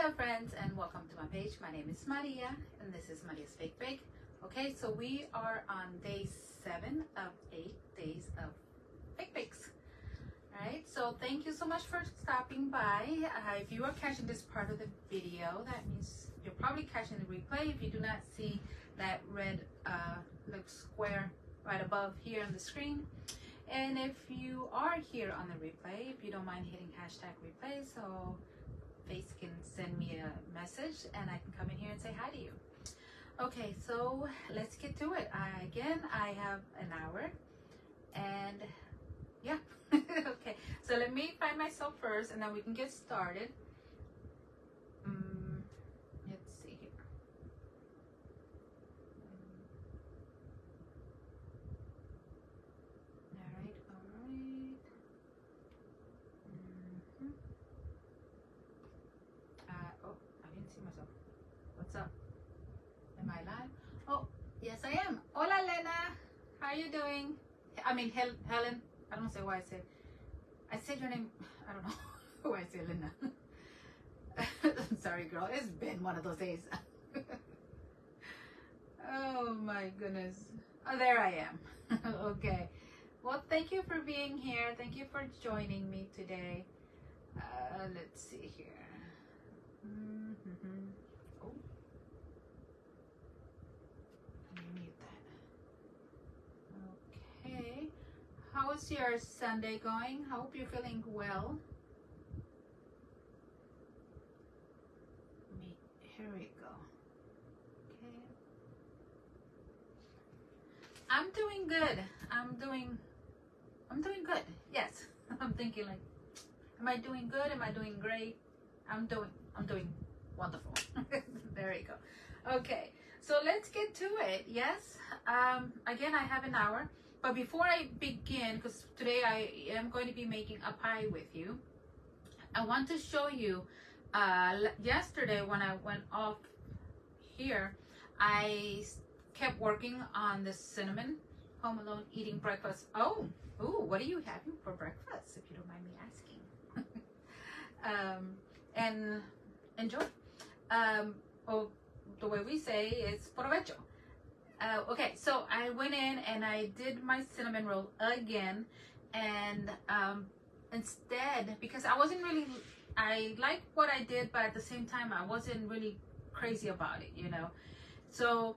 Hello friends, and welcome to my page. My name is Maria and this is Maria's Fake Bake. Okay, so we are on day 7 of 8 days of fake bakes. Alright, so thank you so much for stopping by. If you are catching this part of the video, that means you're probably catching the replay. If you do not see that red little square right above here on the screen. And if you are here on the replay, if you don't mind hitting hashtag replay, so Face can send me a message and I can come in here and say hi to you. Okay, so let's get to it. I have an hour and yeah. Okay, so let me find myself first and then we can get started. Let's see here. All right. Oh, I didn't see myself. What's up? Am I live? Oh, yes I am. Hola, Lena. How are you doing? I mean, Helen. I don't say why I said your name. I don't know why I said Lena. I'm sorry, girl. It's been one of those days. Oh my goodness. Oh, there I am. Okay. Well, thank you for being here. Thank you for joining me today. Let's see here. Oh, let me mute that. Okay. How is your Sunday going? I hope you're feeling well. Here we go. Okay. I'm doing good. I'm doing good. Yes. I'm thinking like, am I doing good? Am I doing great? I'm doing wonderful. There you go. Okay. So let's get to it. Yes. Again, I have an hour. But before I begin, because today I am going to be making a pie with you, I want to show you, yesterday when I went off here, I kept working on the cinnamon home alone eating breakfast. Oh, ooh, what are you having for breakfast, if you don't mind me asking? And enjoy. Or the way we say it's provecho. Okay, so I went in and I did my cinnamon roll again, and instead, because I wasn't really, I liked what I did, but at the same time I wasn't really crazy about it, you know. So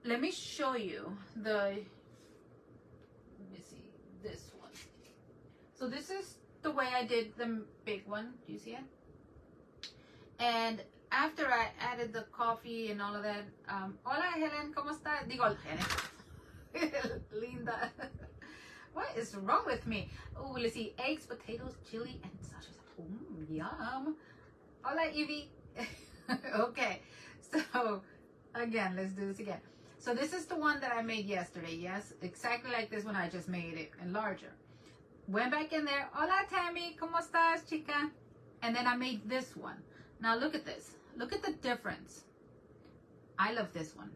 let me show you let me see this one. So this is the way I did the big one. Do you see it? And after I added the coffee and all of that, hola Helen, ¿cómo está? Digo, Helen. Linda. What is wrong with me? Oh, let's see, eggs, potatoes, chili, and sausage. Yum. Hola Evie. Okay, so again, let's do this again. So this is the one that I made yesterday. Yes, exactly like this one. I just made it and larger. Went back in there. Hola Tammy, ¿cómo estás, chica? And then I made this one. Now look at this. Look at the difference. I love this one.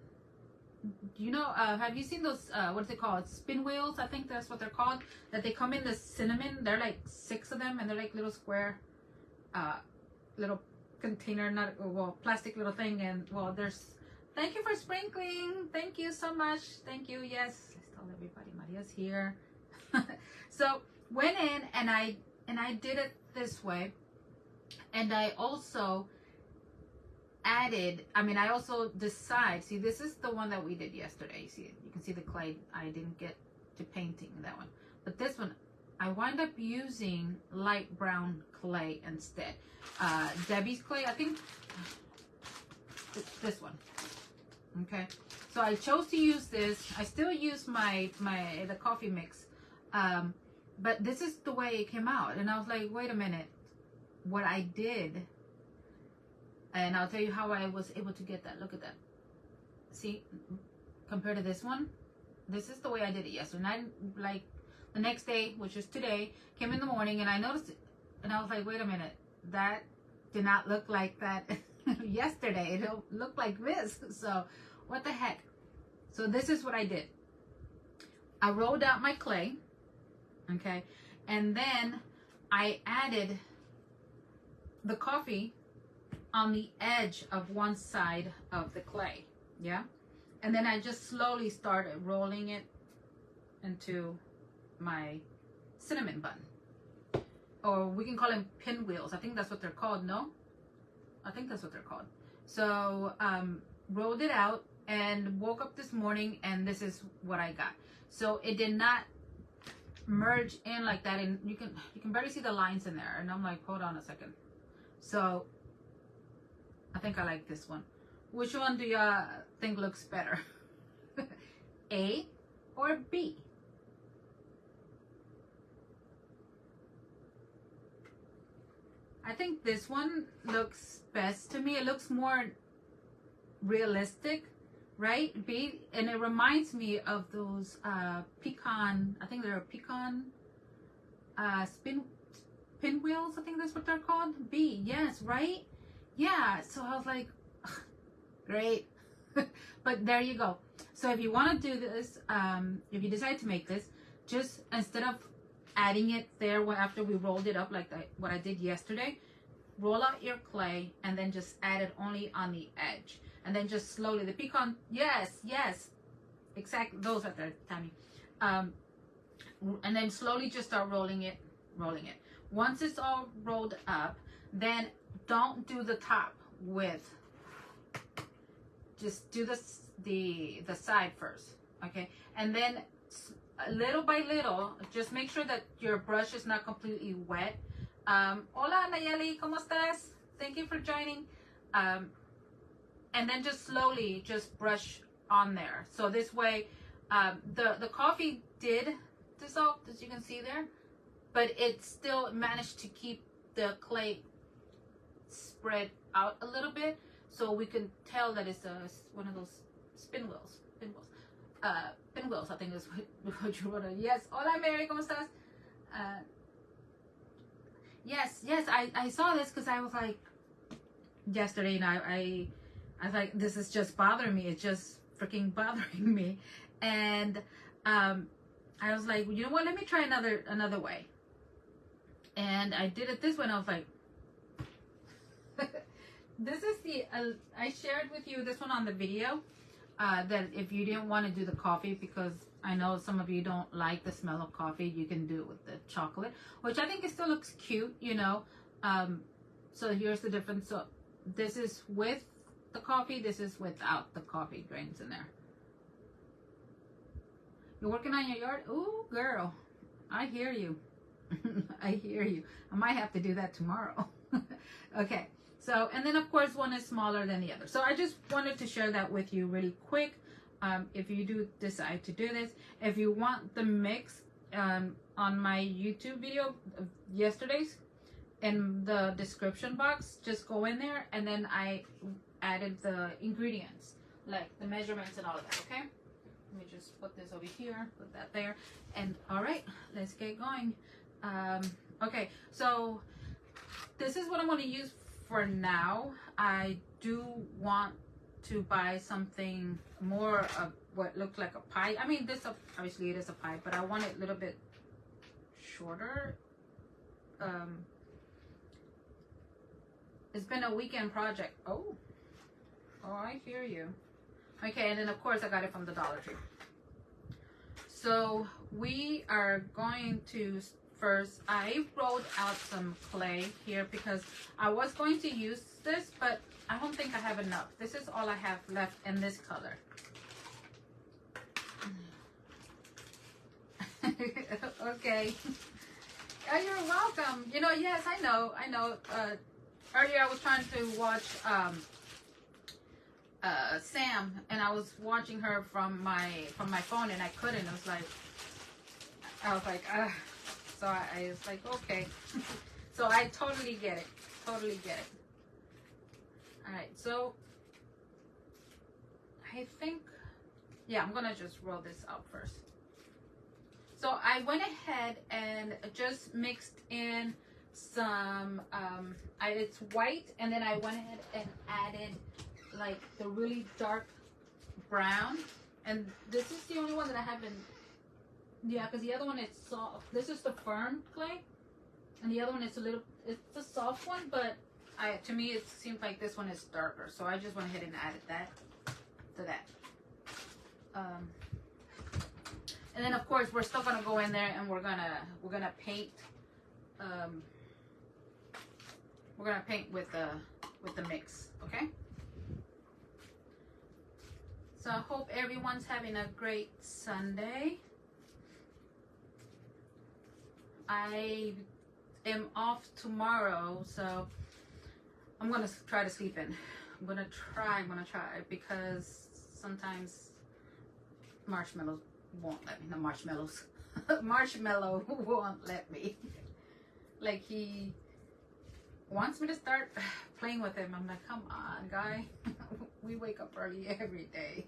You know, have you seen those, what is it called? Spin wheels, I think that's what they're called. That they come in the cinnamon. They're like 6 of them and they're like little square, little container, not, well, plastic little thing. And well, there's, thank you for sprinkling. Thank you so much. Thank you. Yes, let's tell everybody Maria's here. So went in and I did it this way. And I also added, I also decide, see, this is the one that we did yesterday. See, you can see the clay. I didn't get to painting that one. But this one, I wind up using light brown clay instead. Debbie's clay, I think this one. Okay. So I chose to use this. I still use the coffee mix. But this is the way it came out. And I was like, wait a minute. What I did, and I'll tell you how I was able to get that. Look at that. See, compared to this one, this is the way I did it yesterday. And I, like, the next day, which is today, came in the morning and I noticed it. And I was like, wait a minute. That did not look like that yesterday. It looked like this. So, what the heck? So, this is what I did. I rolled out my clay. Okay. And then I added the coffee on the edge of one side of the clay. Yeah. And then I just slowly started rolling it into my cinnamon bun. Or we can call them pinwheels. I think that's what they're called, no? I think that's what they're called. So rolled it out and woke up this morning and this is what I got. So it did not merge in like that, and you can barely see the lines in there. And I'm like, hold on a second. So I think I like this one. Which one do you think looks better? A or B? I think this one looks best to me. It looks more realistic, right? B, and it reminds me of those pecan, I think they're pecan pinwheels. I think that's what they're called. B, yes, right? Yeah, so I was like, great. But there you go. So if you want to do this, if you decide to make this, just instead of adding it there after we rolled it up like what I did yesterday, roll out your clay and then just add it only on the edge. And then just slowly, the pecan, yes, exactly, those are there, Tammy. And then slowly just start rolling it. Once it's all rolled up, then don't do the top with, just do the side first, okay? And then little by little, just make sure that your brush is not completely wet. Hola Nayeli, ¿cómo estás? Thank you for joining. And then just slowly just brush on there. So this way, the coffee did dissolve, as you can see there, but it still managed to keep the clay spread out a little bit, so we can tell that it's one of those pinwheels. Pinwheels, I think is what you wrote. Yes, hola Mary, ¿cómo estás? Yes, I saw this because I was like, yesterday, and I was like, this is just bothering me. It's just freaking bothering me. And I was like, you know what? Let me try another way. And I did it this way, and I was like, this is the, I shared with you this one on the video, that if you didn't want to do the coffee, because I know some of you don't like the smell of coffee, you can do it with the chocolate, which I think it still looks cute, you know. So here's the difference. So this is with the coffee, this is without the coffee grains in there. You're working on your yard? Ooh, girl, I hear you. I hear you. I might have to do that tomorrow. Okay, so, and then of course one is smaller than the other. So I just wanted to share that with you really quick. If you do decide to do this, if you want the mix, on my YouTube video of yesterday's, in the description box, just go in there, and then I added the ingredients, like the measurements and all of that. Okay, let me just put this over here, put that there, and all right, let's get going. Okay, so this is what I'm going to use for now. I do want to buy something more of what looked like a pie. I mean, this obviously it is a pie, but I want it a little bit shorter. It's been a weekend project. Oh, I hear you. Okay, and then of course I got it from the Dollar Tree. So we are going to first, I rolled out some clay here because I was going to use this, but I don't think I have enough. This is all I have left in this color. Okay. Oh, you're welcome. You know, yes, I know. Earlier I was trying to watch Sam, and I was watching her from my phone, and I couldn't. I was like, so I was like, okay. So I totally get it. Totally get it. All right, so I think, yeah, I'm gonna just roll this out first. So I went ahead and just mixed in some, it's white, and then I went ahead and added like the really dark brown, and this is the only one that I haven't, yeah, because the other one is soft. This is the firm clay, and the other one is it's a soft one, but to me it seems like this one is darker, so I just went ahead and added that to that. And then of course we're still gonna go in there and we're gonna paint. We're gonna paint with the mix, okay? So I hope everyone's having a great Sunday. I am off tomorrow, so I'm gonna try to sleep in. I'm gonna try because sometimes marshmallows won't let me. No, marshmallows. Marshmallow won't let me. Like, he wants me to start playing with him. I'm like, come on, guy. We wake up early every day.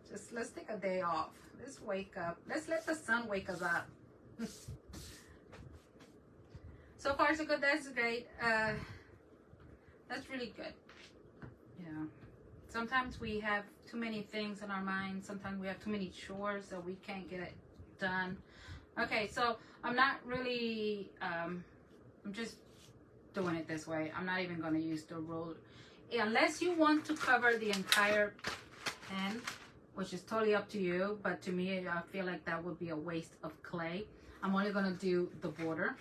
Just let's take a day off. Let's wake up. Let's let the sun wake us up. So far so good. That's great. That's really good. Yeah. Sometimes we have too many things in our mind. Sometimes we have too many chores that we can't get it done. Okay, so I'm not really, I'm just doing it this way. I'm not even going to use the roller. Unless you want to cover the entire pen, which is totally up to you. But to me, I feel like that would be a waste of clay. I'm only going to do the border.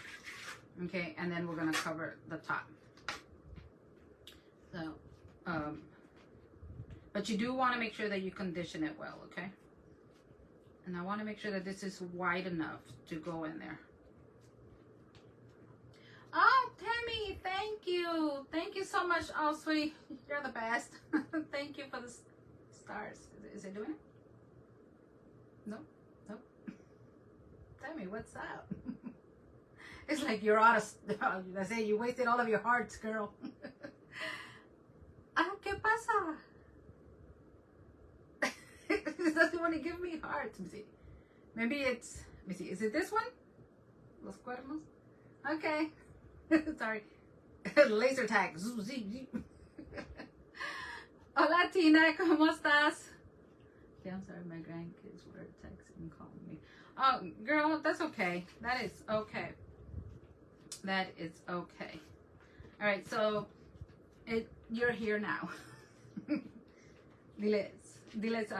Okay, and then we're going to cover the top. So, but you do want to make sure that you condition it well, okay? And I want to make sure that this is wide enough to go in there. Oh, Tammy, thank you. Thank you so much. Oh, sweetie, you're the best. Thank you for the stars. Is it doing it? No? No? Tammy, what's up? It's like you're out of... I say you wasted all of your hearts, girl. Ah, ¿qué pasa? It doesn't want to give me hearts. Let me see. Maybe it's... Let me see. Is it this one? Los cuernos? Okay. Sorry. Laser tag. Hola, Tina. ¿Cómo estás? Yeah, I'm sorry. My grandkids were texting, calling me. Oh, girl, that's okay. That is okay. That is okay. All right, so you're here now. Diles,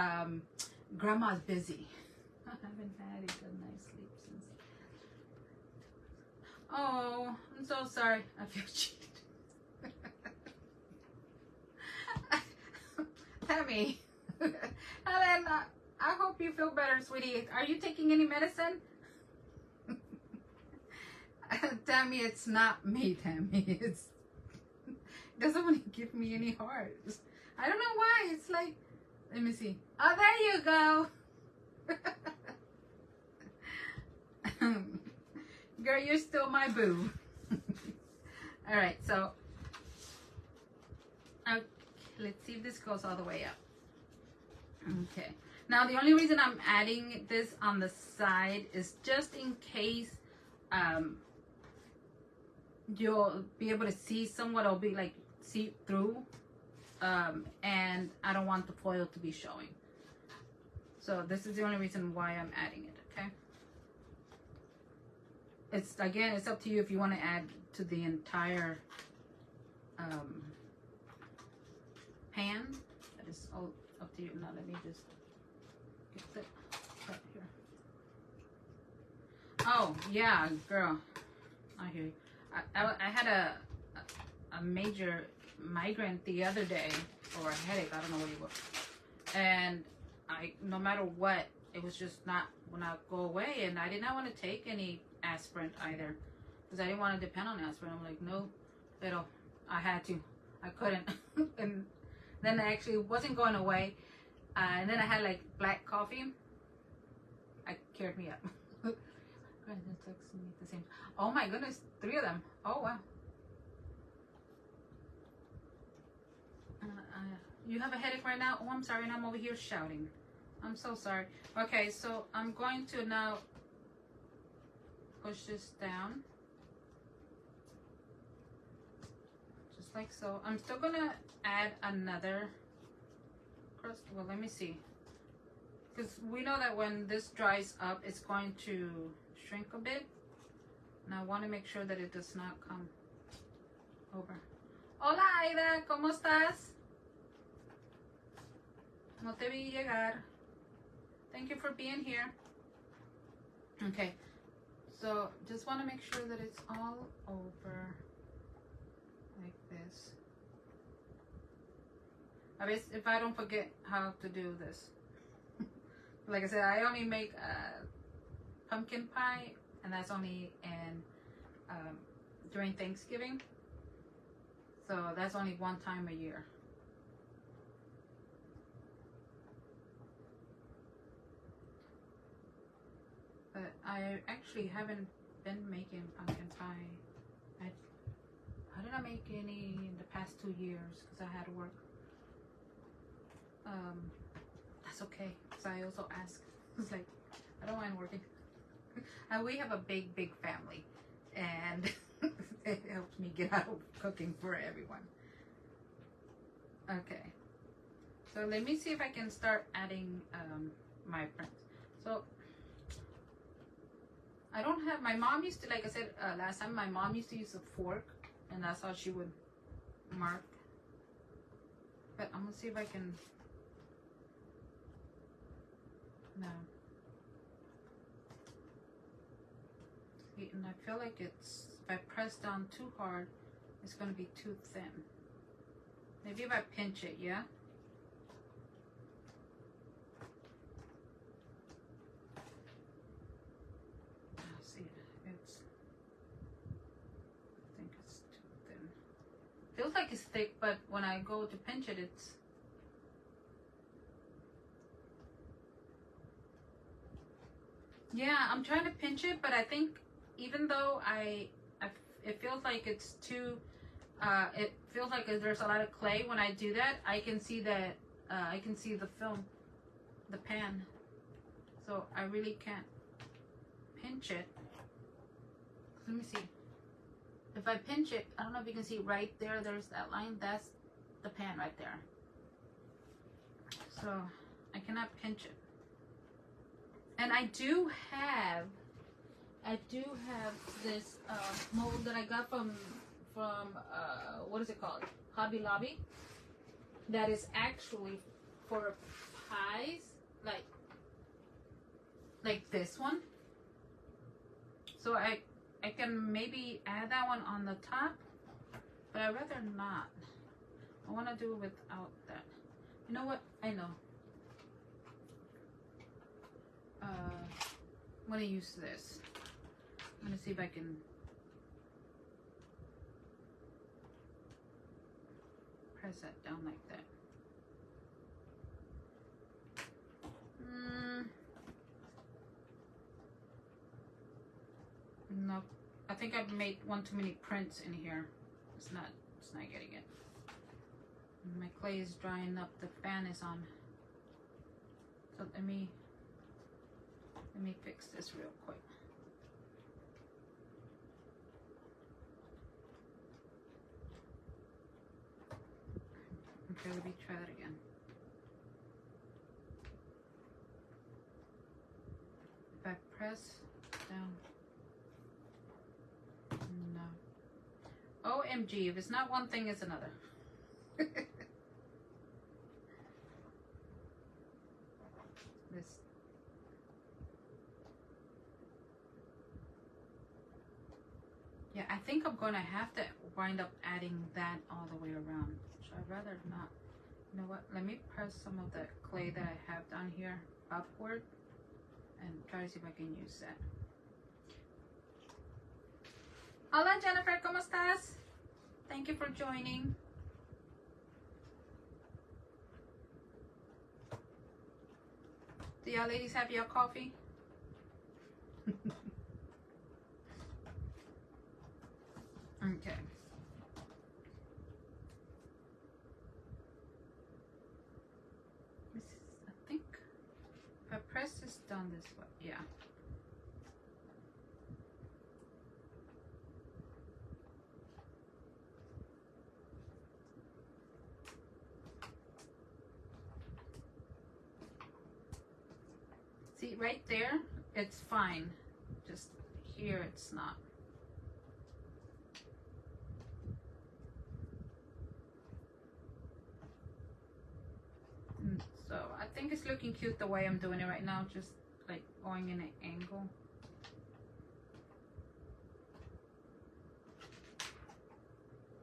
grandma's busy. I haven't had a good night's sleep since. Oh, I'm so sorry. I feel cheated. Tammy, Helen, I hope you feel better, sweetie. Are you taking any medicine? Tammy, it's not me, Tammy. It doesn't want to give me any hearts. I don't know why. It's like, let me see. Oh, there you go. Girl, you're still my boo. All right, so okay, let's see if this goes all the way up. Okay. Now, the only reason I'm adding this on the side is just in case you'll be able to see somewhat. It'll be like see through, and I don't want the foil to be showing. So this is the only reason why I'm adding it. Okay. It's again, it's up to you if you want to add to the entire pan. That is all up to you. Now let me just get that right here. Oh yeah, girl, I hear you. I had a major migraine the other day, or a headache, I don't know what it was. And no matter what, it was just not when I go away, and I did not want to take any aspirin either, because I didn't want to depend on aspirin. I'm like, no, I had to. I couldn't. And then I actually wasn't going away. And then I had like black coffee. It cured me up. Texting me at the same. Oh my goodness, 3 of them. Oh wow. You have a headache right now? Oh, I'm sorry, and I'm over here shouting. I'm so sorry. Okay, so I'm going to now push this down. Just like so. I'm still gonna add another crust. Well, let me see. Because we know that when this dries up, it's going to shrink a bit. And I want to make sure that it does not come over. Hola Aida, ¿cómo estás? No te vi llegar. Thank you for being here. Okay, so just want to make sure that it's all over like this. I guess if I don't forget how to do this. Like I said, I only make pumpkin pie, and that's only in during Thanksgiving. So that's only one time a year. But I actually haven't been making pumpkin pie. How did I make any in the past 2 years? Because I had to work. That's okay. Because I also ask. It's like, I don't mind working. And we have a big family. And it helps me get out of cooking for everyone. Okay. So let me see if I can start adding my prints. So I don't have, my mom used to, like I said last time, my mom used to use a fork, and that's how she would mark. But I'm gonna see if I can, no. See, and I feel like it's, if I press down too hard, it's gonna be too thin. Maybe if I pinch it, yeah? See, it's, I think it's too thin. Feels like it's thick, but when I go to pinch it, it's, yeah, I'm trying to pinch it, but I think even though it feels like it's too, it feels like there's a lot of clay. When I do that, I can see that, I can see the film, the pan. So I really can't pinch it. Let me see. If I pinch it, I don't know if you can see right there, there's that line. That's the pan right there. So I cannot pinch it. And I do have this mold that I got from what is it called? Hobby Lobby. That is actually for pies, like this one. So I can maybe add that one on the top, but I'd rather not. I want to do it without that. You know what? I know. I'm going to use this. I'm going to see if I can press that down like that. No, I think I've made one too many prints in here. It's not getting it. My clay is drying up. The fan is on. So let me fix this real quick. Okay, let me try that again. If I press down. No. OMG, if it's not one thing, it's another. This. Yeah, I think I'm going to have to wind up adding that all the way around. So I'd rather not. You know what? Let me press some of the clay that I have down here upward and try to see if I can use that. Hola Jennifer, ¿cómo estás? Thank you for joining. Do y'all ladies have your coffee? Okay. This is, I think, if I press this down this way, yeah. See, right there, it's fine. Just here, it's not. think it's looking cute the way I'm doing it right now, just like going in an angle.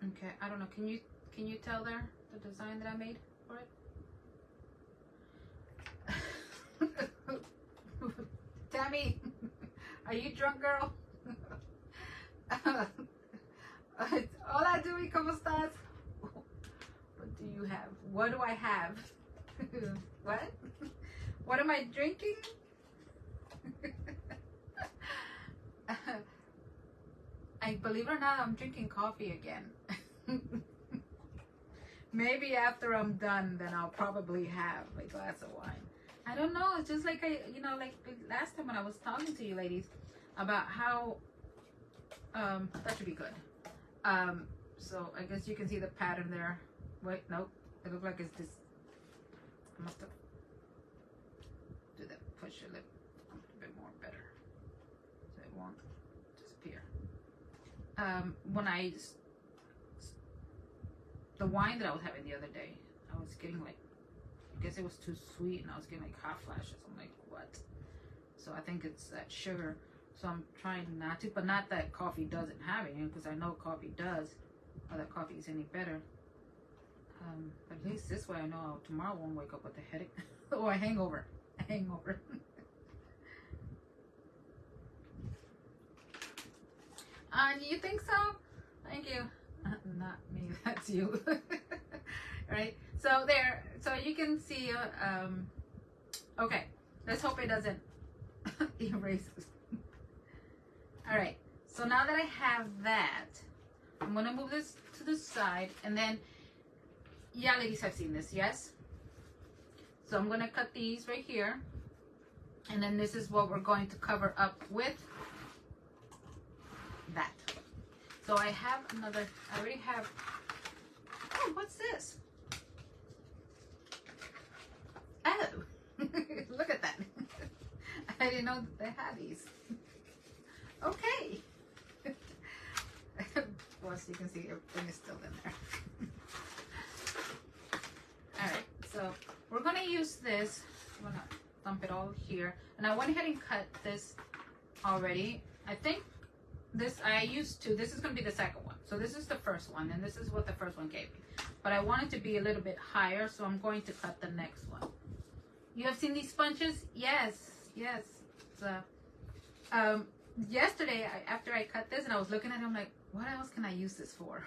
Okay, I don't know. Can you tell there the design that I made for it? Tammy, are you drunk, girl? Hola, Dewey, ¿cómo estás? What do you have? What do I have? What? What am I drinking? I believe it or not, I'm drinking coffee again. Maybe after I'm done, then I'll probably have a glass of wine. I don't know. It's just like like last time when I was talking to you ladies about how that should be good. So I guess you can see the pattern there. Wait, nope. It looks like it's this. I must have do that. Push your lip a bit more better, so it won't disappear. When the wine that I was having the other day, I was getting like, I guess it was too sweet, and I was getting like hot flashes. I'm like, what? So I think it's that sugar. So I'm trying not to, but not that coffee doesn't have it, because I know coffee does, or that coffee is any better. At least this way I know tomorrow I won't wake up with a headache or a hangover. A hangover. You think so? Thank you. Not me, that's you. Right? So there, so you can see, okay, let's hope it doesn't erase. All right, so now that I have that, I'm gonna move this to the side, and then, yeah, ladies have seen this, yes? So I'm gonna cut these right here, and then this is what we're going to cover up with that. So I have another, I already have, oh, what's this? Oh, look at that. I didn't know that they had these. Okay. Well, so you can see everything is still in there. All right, so we're gonna use this. I'm gonna dump it all here. And I went ahead and cut this already. I think this, I used to, this is gonna be the second one. So this is the first one, and this is what the first one gave me. But I want it to be a little bit higher, so I'm going to cut the next one. You have seen these sponges? Yes, yes. So, yesterday, after I cut this and I was looking at it, I'm like, what else can I use this for?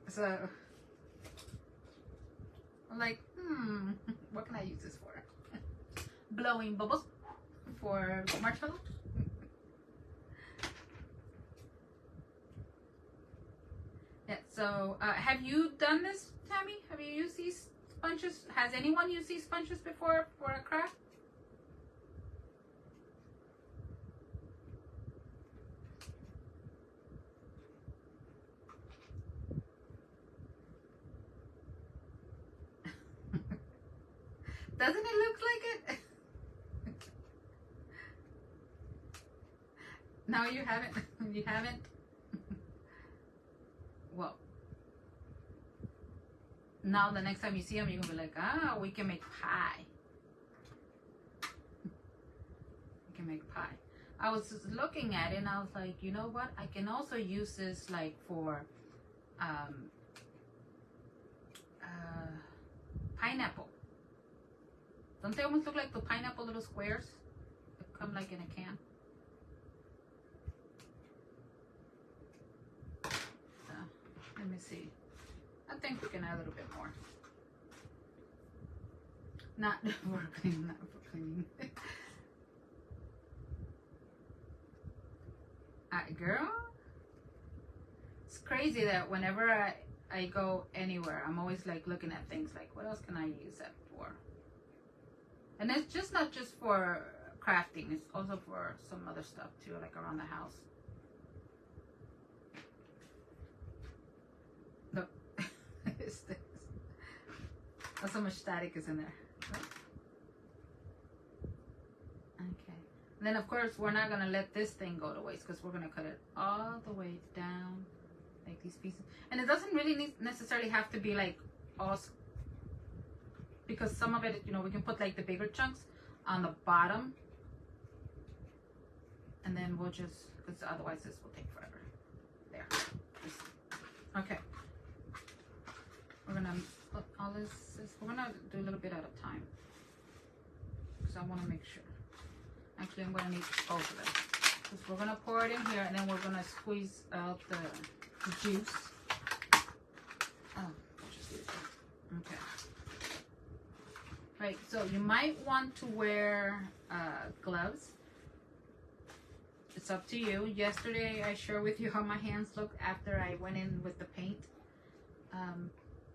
So, I'm like, what can I use this for? Blowing bubbles for marshmallow. Yeah, so have you done this, Tammy? Have you used these sponges? Has anyone used these sponges before for a craft? Doesn't it look like it? No, you haven't. You haven't. Well, now the next time you see them, you're gonna be like, ah, we can make pie. We can make pie. I was just looking at it and I was like, you know what? I can also use this like for pineapple. Don't they almost look like the pineapple little squares that come like in a can? So, let me see. I think we can add a little bit more. Not for cleaning, not for cleaning. Girl, it's crazy that whenever I go anywhere, I'm always like looking at things like, what else can I use that for? And it's just not just for crafting, it's also for some other stuff too, like around the house. Look, it's this. Oh, so much static is in there. Okay. And then of course we're not gonna let this thing go to waste because we're gonna cut it all the way down, like these pieces. And it doesn't really necessarily have to be like also, because some of it, you know, we can put like the bigger chunks on the bottom, and then we'll just, because otherwise this will take forever. There. Okay. We're gonna put all this, we're gonna do a little bit at a time, because I want to make sure. Actually, I'm gonna need both of them, because we're gonna pour it in here, and then we're gonna squeeze out the juice. Oh, just use it. Okay. Right, so you might want to wear gloves. It's up to you. Yesterday I shared with you how my hands look after I went in with the paint.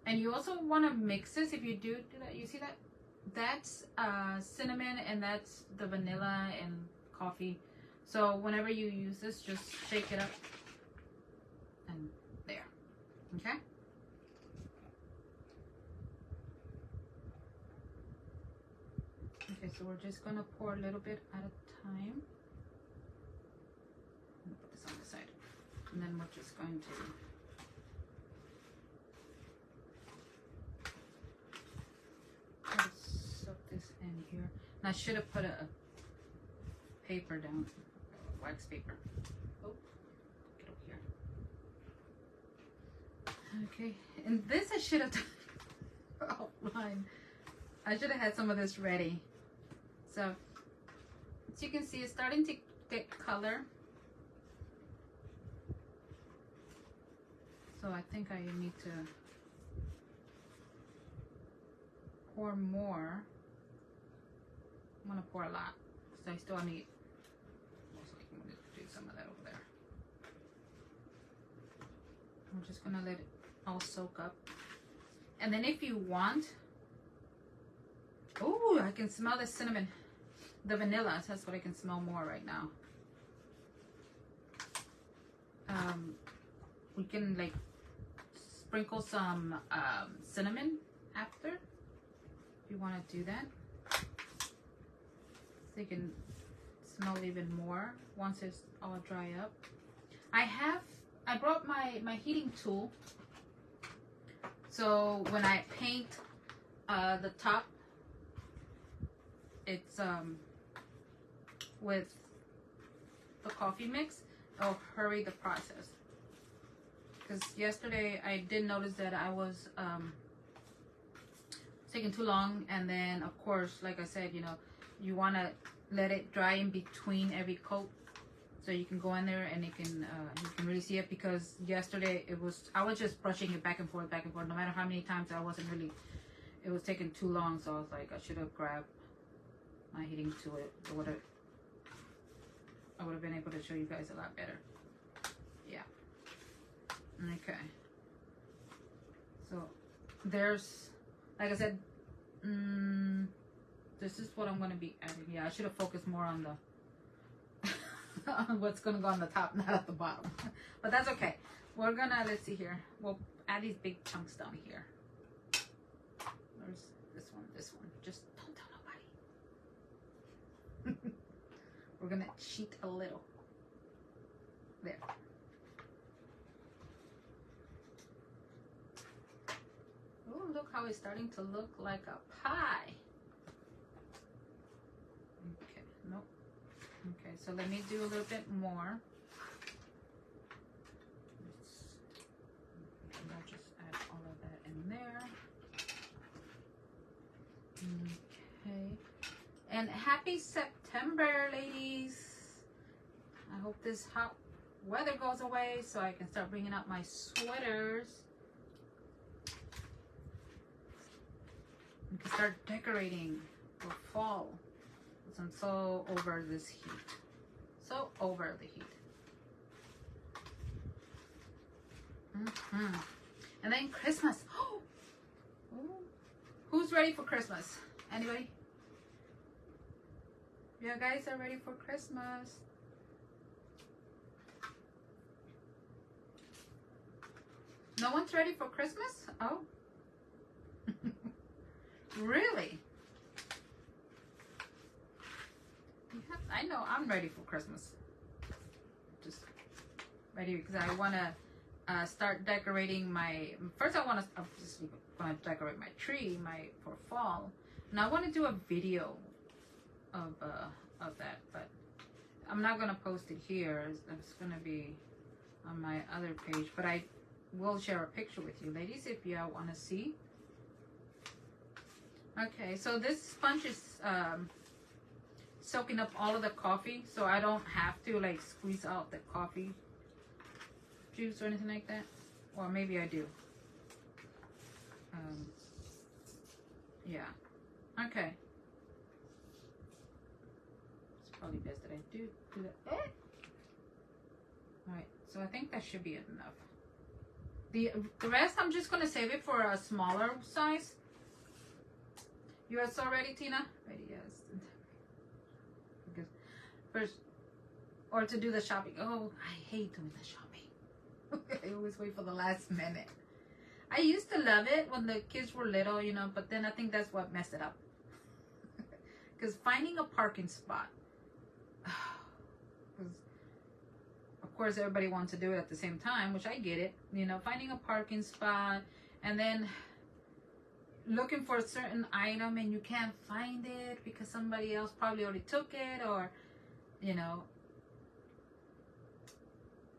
And you also want to mix this. If you do that, you see that? That's cinnamon, and that's the vanilla and coffee. So whenever you use this, just shake it up. And there. Okay? Okay, so we're just going to pour a little bit at a time. I'm going to put this on the side. And then we're just going to soak this in here. And I should have put a paper down, wax paper. Oh, get over here. Okay, and this I should have done offline. I should have had some of this ready. So, as you can see, it's starting to get color. So I think I need to pour more. I'm gonna pour a lot, because I still need, most likely I'm gonna do some of that over there. I'm just gonna let it all soak up. And then if you want, oh, I can smell the cinnamon, the vanilla. That's what I can smell more right now. We can like sprinkle some cinnamon after, if you want to do that, so you can smell even more once it's all dry up. I brought my heating tool, so when I paint the top, it's with the coffee mix, it'll hurry the process. Because yesterday I did notice that I was taking too long, and then of course, like I said, you know, you want to let it dry in between every coat, so you can go in there and you can really see it. Because yesterday I was just brushing it back and forth, no matter how many times. It was taking too long, so I was like, I should have grabbed my heating tool. I would have been able to show you guys a lot better. Yeah. Okay. So there's, like I said, this is what I'm going to be adding. Yeah, I should have focused more on the on what's going to go on the top, not at the bottom. But that's okay. We're gonna, let's see here, we'll add these big chunks down here. There's this one, just don't tell nobody. We're gonna cheat a little. There. Oh, look how it's starting to look like a pie. Okay, nope. Okay, so let me do a little bit more. I'll just add all of that in there. Okay. And happy September, ladies. I hope this hot weather goes away so I can start bringing out my sweaters. We can start decorating for fall. Because I'm so over this heat. So over the heat. And then Christmas. Oh, who's ready for Christmas? Anybody? You guys are ready for Christmas. No one's ready for Christmas? Oh. Really? Yeah, I know I'm ready for Christmas. Just ready because I want to start decorating my. First, I'm just gonna decorate my tree, for fall. And I want to do a video of that, but I'm not gonna post it here. It's gonna be on my other page, but I will share a picture with you, ladies, if you want to see. Okay, so this sponge is soaking up all of the coffee, so I don't have to like squeeze out the coffee juice or anything like that. Or maybe I do. Yeah. Okay. It's probably best that I do that. Alright, so I think that should be enough. The rest, I'm just going to save it for a smaller size. You are so ready, Tina? Ready, yes. Because first, or to do the shopping. Oh, I hate doing the shopping. I always wait for the last minute. I used to love it when the kids were little, you know, but then I think that's what messed it up. Because finding a parking spot. Because, of course, everybody wants to do it at the same time, which I get it. You know, finding a parking spot and then looking for a certain item and you can't find it because somebody else probably already took it, or, you know,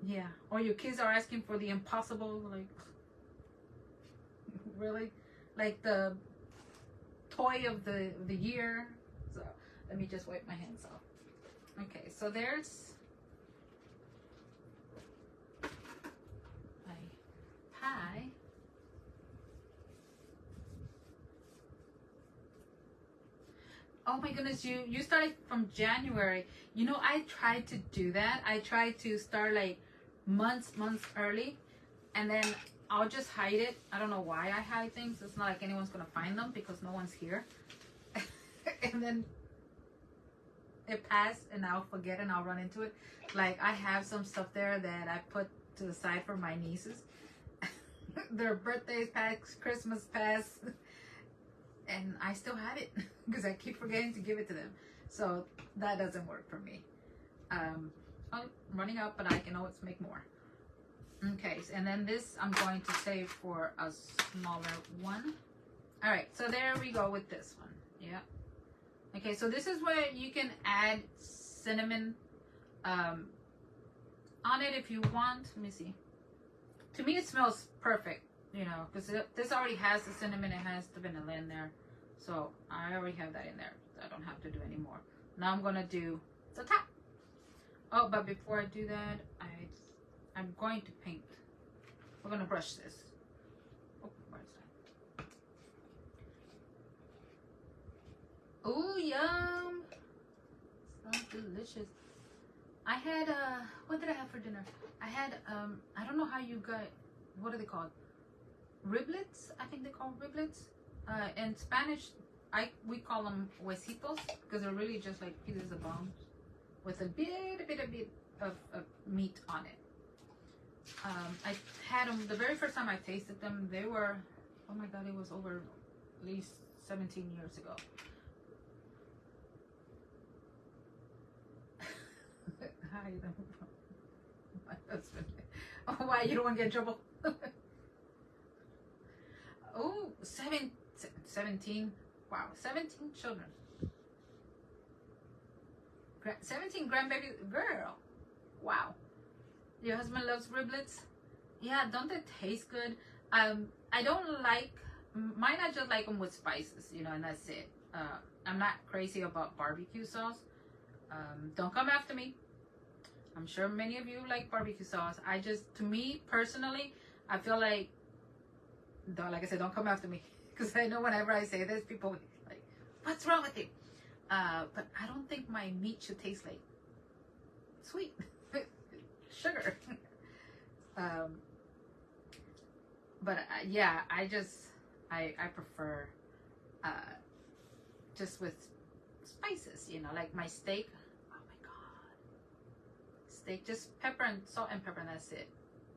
yeah. Or your kids are asking for the impossible, like, really? Like the toy of the year. So let me just wipe my hands off. Okay, so there's my pie. Oh my goodness, you started from January. You know, I tried to do that. I tried to start like months early, and then I'll just hide it. I don't know why I hide things. It's not like anyone's gonna find them because no one's here. And then it passed and I'll forget and I'll run into it. Like I have some stuff there that I put to the side for my nieces. Their birthdays passed, Christmas passed, and I still have it because I keep forgetting to give it to them. So that doesn't work for me. I'm running out, but I can always make more. Okay, and then this I'm going to save for a smaller one. All right, so there we go with this one. Yeah. Okay, so this is where you can add cinnamon on it if you want. Let me see. To me, it smells perfect, you know, because this already has the cinnamon. It has the vanilla in there. So I already have that in there. I don't have to do any more. Now I'm going to do the top. Oh, but before I do that, I'm going to paint. We're going to brush this. Oh, where's that? Oh, yum. Sounds delicious. I had, what did I have for dinner? I had, I don't know how you got, what are they called? Riblets? I think they call riblets. In Spanish, we call them huesitos because they're really just like pieces of bones with a bit of meat on it. I had them the very first time I tasted them. They were, oh my god, it was over at least 17 years ago. Hi, my husband. Oh, why you don't want to get in trouble? Oh, 17. Wow, 17 children. 17 grandbabies. Girl. Wow. Your husband loves riblets? Yeah, don't they taste good? I don't like, mine I just like them with spices, you know, and that's it. I'm not crazy about barbecue sauce. Don't come after me. I'm sure many of you like barbecue sauce. I just, to me personally, I feel like, like I said, don't come after me. Because I know whenever I say this, people like, what's wrong with you? But I don't think my meat should taste like sweet. Sugar. But yeah, I prefer just with spices, you know, like my steak. Oh my god, steak, just pepper and salt and pepper, and that's it.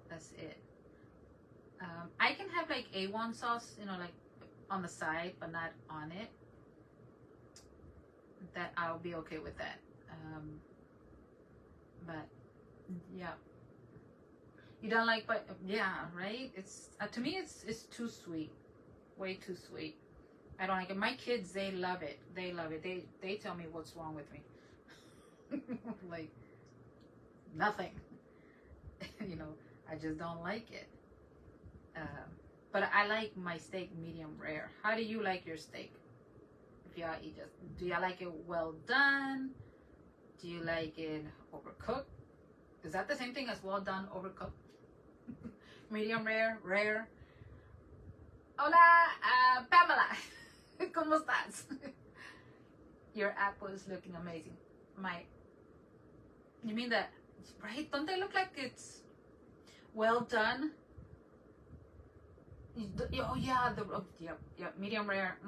That's it. I can have like A1 sauce, you know, like on the side, but not on it. That I'll be okay with that. But yeah. You don't like, but yeah, right? It's to me, it's too sweet, way too sweet. I don't like it. My kids, they love it. They love it. They tell me what's wrong with me. Like nothing. You know, I just don't like it. But I like my steak medium rare. How do you like your steak? If y'all eat just, do y'all like it well done? Do you like it overcooked? Is that the same thing as well done, overcooked? Medium rare, rare. Hola, Pamela. ¿Cómo estás? Your apple is looking amazing. You mean that, right? Don't they look like it's well done? Oh yeah, yeah, medium rare.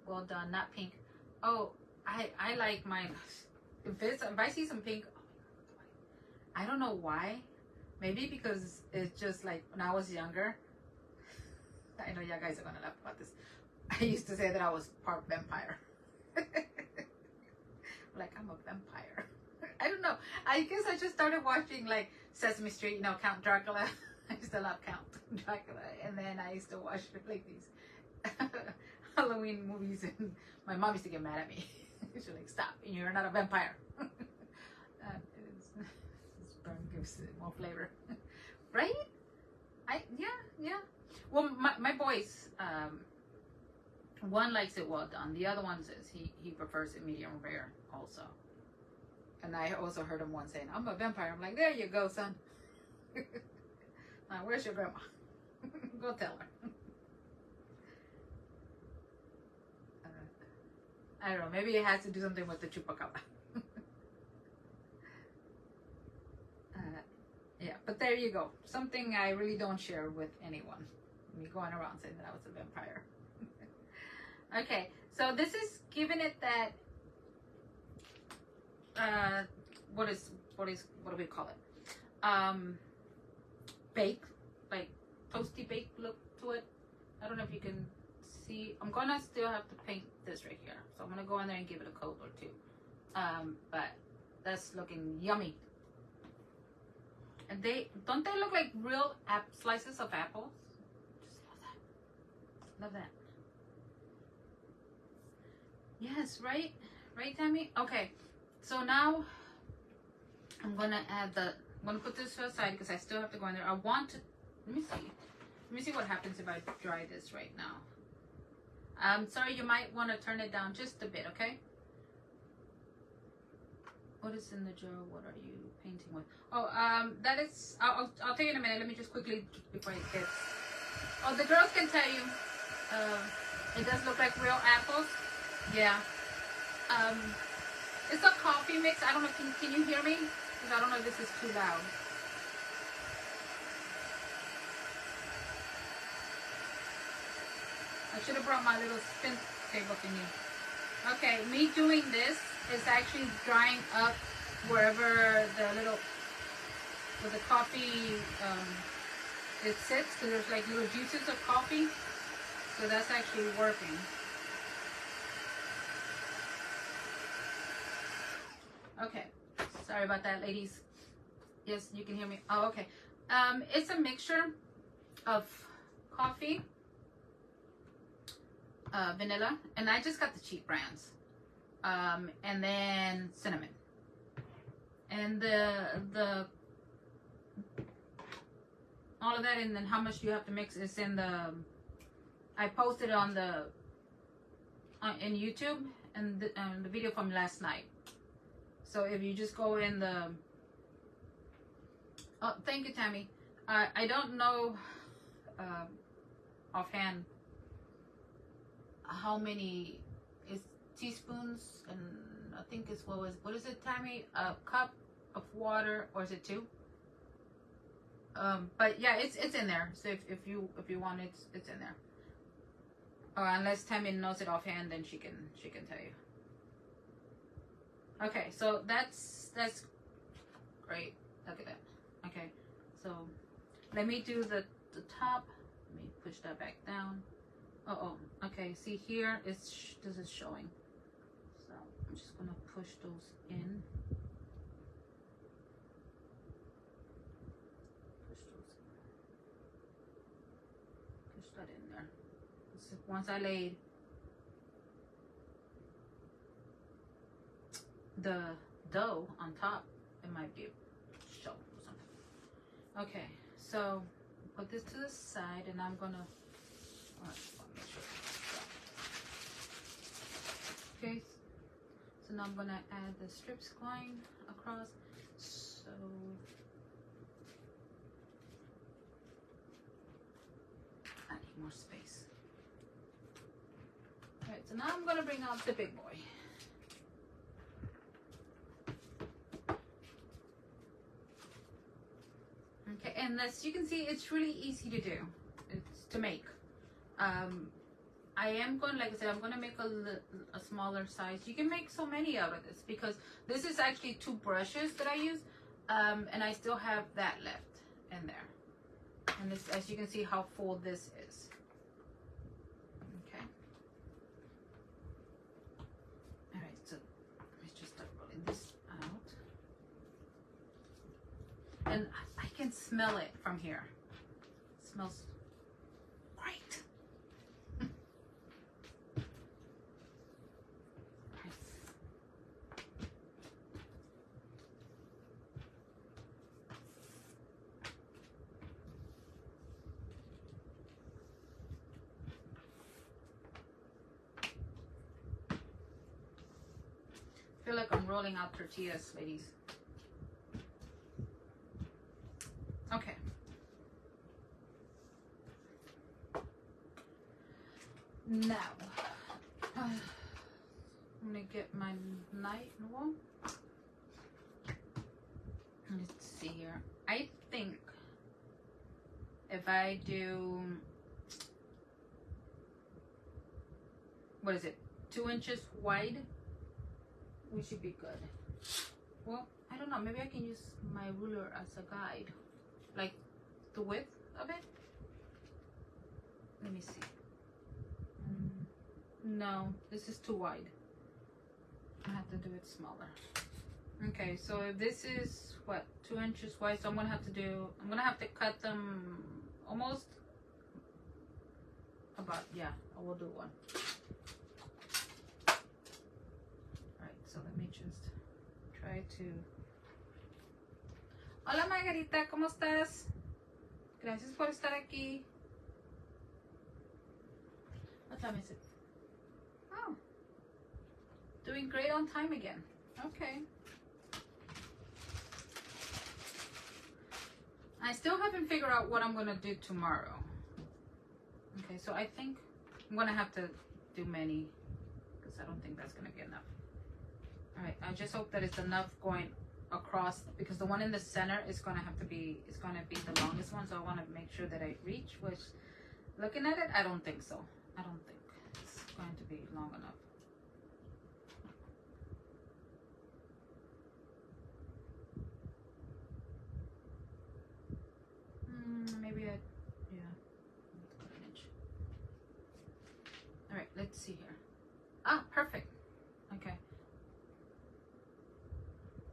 Well done, not pink. Oh, I like mine. If I see some pink, oh my God, I don't know why. Maybe because it's just like when I was younger. I know you guys are gonna laugh about this. I used to say that I was part vampire. Like I'm a vampire. I don't know. I guess I just started watching like Sesame Street, you know, Count Dracula. I used to love Count Dracula, and then I used to watch like these Halloween movies, and my mom used to get mad at me. She's like, "Stop! You're not a vampire." This burn gives it more flavor, right? Yeah. Well, my boys, one likes it well done. The other one says he prefers it medium rare also. And I also heard him once saying, "I'm a vampire." I'm like, "There you go, son." Now, where's your grandma? Go tell her. I don't know. Maybe it has to do something with the chupacabra. Yeah, but there you go. Something I really don't share with anyone. Me going around saying that I was a vampire. Okay, so this is giving it that. What do we call it? Bake, like toasty bake look to it. I don't know if you can see. I'm gonna still have to paint this right here, so I'm gonna go in there and give it a coat or two. But that's looking yummy. And don't they look like real slices of apples? Just love that. Love that. Yes, right, Tammy. Okay, so now I'm gonna add I'm gonna put this aside because I still have to go in there. I want to. Let me see what happens if I dry this right now. I'm sorry, you might want to turn it down just a bit, okay? What is in the jar? What are you painting with? Oh, that is. I'll tell you in a minute. Let me just quickly before it gets. Oh, the girls can tell you. It does look like real apples. Yeah. It's a coffee mix. I don't know. Can you hear me? Because I don't know if this is too loud. I should have brought my little spin table thingy. Okay, me doing this is actually drying up wherever where the coffee, it sits, because there's like little juices of coffee. So that's actually working. Okay, sorry about that, ladies. Yes, you can hear me. Oh, okay. It's a mixture of coffee, vanilla, and I just got the cheap brands, and then cinnamon, and the all of that, and then how much you have to mix is in the. I posted on the in YouTube and the video from last night. So if you just go in the. Oh, thank you, Tammy. I don't know offhand how many is teaspoons, and I think it's what is it, Tammy? A cup of water, or is it 2? But yeah, it's in there. So if you want it, it's in there. Or unless Tammy knows it offhand, then she can tell you. Okay, so that's great. Look at that. Okay, so let me do the top. Let me push that back down. Oh, okay. See here, this is showing. So I'm just gonna push those in. push that in there. Once I laid the dough on top, it might be a show or something. Okay, so put this to the side, and I'm gonna. All right, make sure. Okay, so now I'm gonna add the strips going across. So I need more space. All right, so now I'm gonna bring out the big boy. Okay, and as you can see, it's really easy to do. It's to make. I am going, like I said, I'm going to make a smaller size. You can make so many out of this because this is actually 2 brushes that I use, and I still have that left in there. And this, as you can see how full this is. Okay. All right, so let's just start rolling this out. And I can smell it from here. It smells great. I feel like I'm rolling out tortillas, ladies. Okay. Now, I'm gonna get my knife. Let's see here. I think if I do, what is it, 2 inches wide, we should be good. Well, I don't know, maybe I can use my ruler as a guide, like the width of it. Let me see. No, this is too wide. I have to do it smaller. Okay, so if this is what, 2 inches wide, so I'm gonna have to cut them almost about, yeah, I will do one. Alright, so let me just try to. Hola Margarita, ¿cómo estás? Gracias por estar aquí. What time is it? Oh, doing great on time again. Okay. I still haven't figured out what I'm gonna do tomorrow. Okay, so I think I'm gonna have to do many because I don't think that's gonna be enough. All right, I just hope that it's enough going across because the one in the center is gonna have to be, it's gonna be the longest one. So I want to make sure that I reach. Which, looking at it, I don't think so. I don't think it's going to be long enough. Maybe yeah, an inch. All right, let's see here. Ah, perfect. Okay.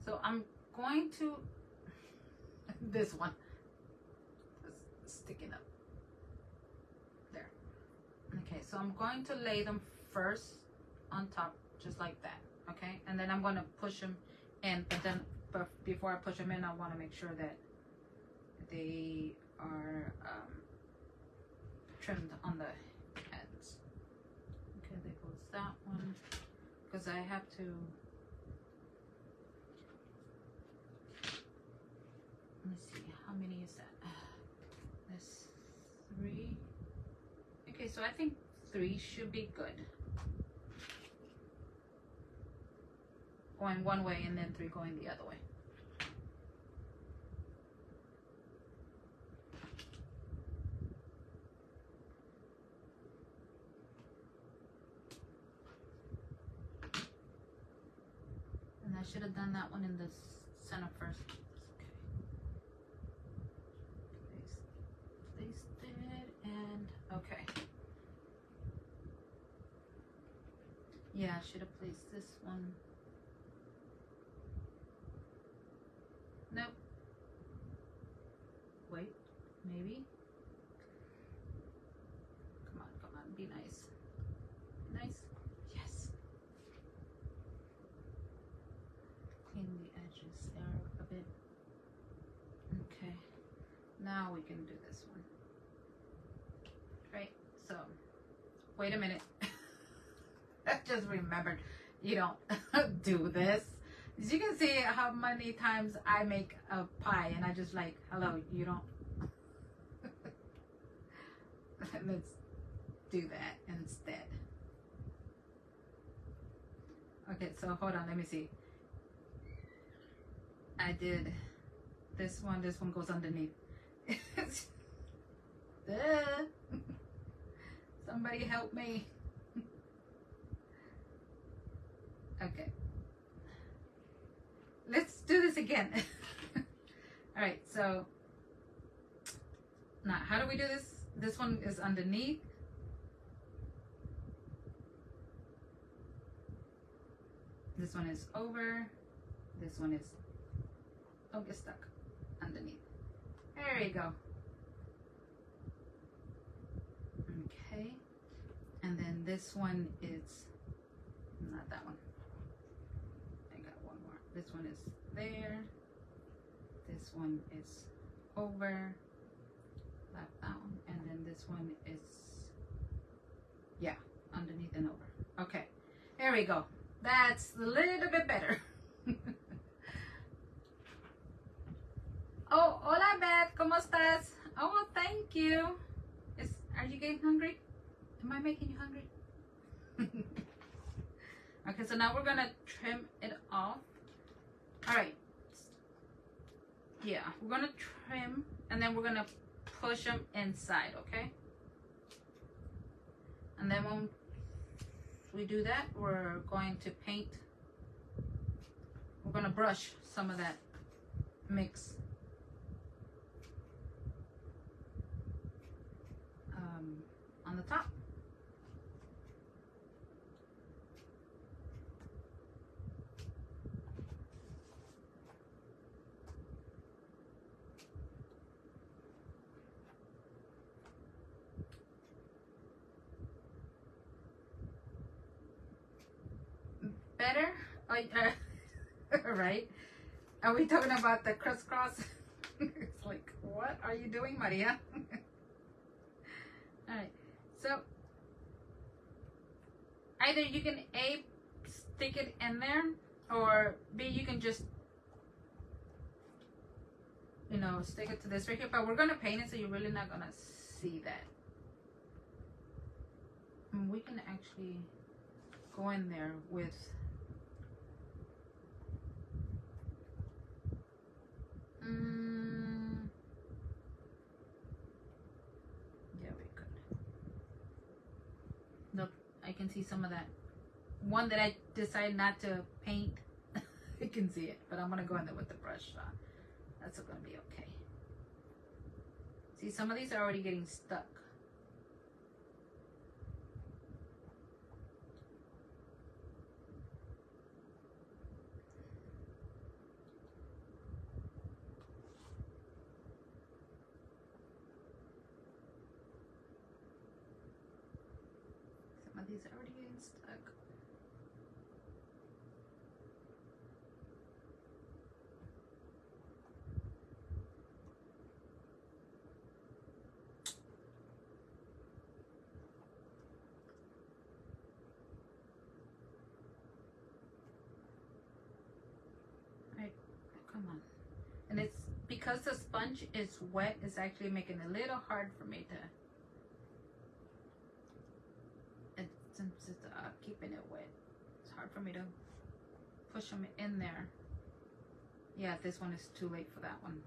So I'm going to, this one is sticking up. There. Okay, so I'm going to lay them first on top, just like that. Okay, and then I'm going to push them in, but before I push them in, I want to make sure that they are trimmed on the ends. Okay, there goes that one. Because I have to, let me see, how many is that? That's 3. Okay, so I think 3 should be good. Going one way and then 3 going the other way. And I should have done that one in the center first. Okay. Placed it and okay. Yeah, I should have placed this one. Nope. Wait, maybe. Now we can do this one. Right, so wait a minute. I just remembered you don't do this. As you can see how many times I make a pie and I just like, hello, you don't. Let's do that instead. Okay, so hold on, let me see. I did this one goes underneath. Somebody help me. Okay. Let's do this again. All right, so now how do we do this? This one is underneath. This one is over. This one is, don't get stuck underneath. There you go. Okay. And then this one is not that one. I got one more. This one is there. This one is over. Left down. And then this one is, yeah, underneath and over. Okay. There we go. That's a little bit better. Oh, hola Beth, ¿cómo estás? Oh, thank you. Are you getting hungry? Am I making you hungry? Okay, so now we're gonna trim it off. All right. Yeah, we're gonna trim and then we're gonna push them inside, okay? And then when we do that, we're going to paint. We're gonna brush some of that mix on the top. Better? Right? Are we talking about the crisscross? It's like, what are you doing, Maria? Alright, so either you can A, stick it in there, or B, you can just, you know, stick it to this right here. But we're gonna paint it, so you're really not gonna see that. And we can actually go in there with yeah, we could. Look, I can see some of that one that I decided not to paint. You can see it, but I'm gonna go in there with the brush. That's gonna be okay. See, some of these are already getting stuck. These are already getting stuck. Right, come on. And it's because the sponge is wet, it's actually making it a little hard for me to. Since it's keeping it wet, it's hard for me to push them in there. Yeah, this one is too late for that one.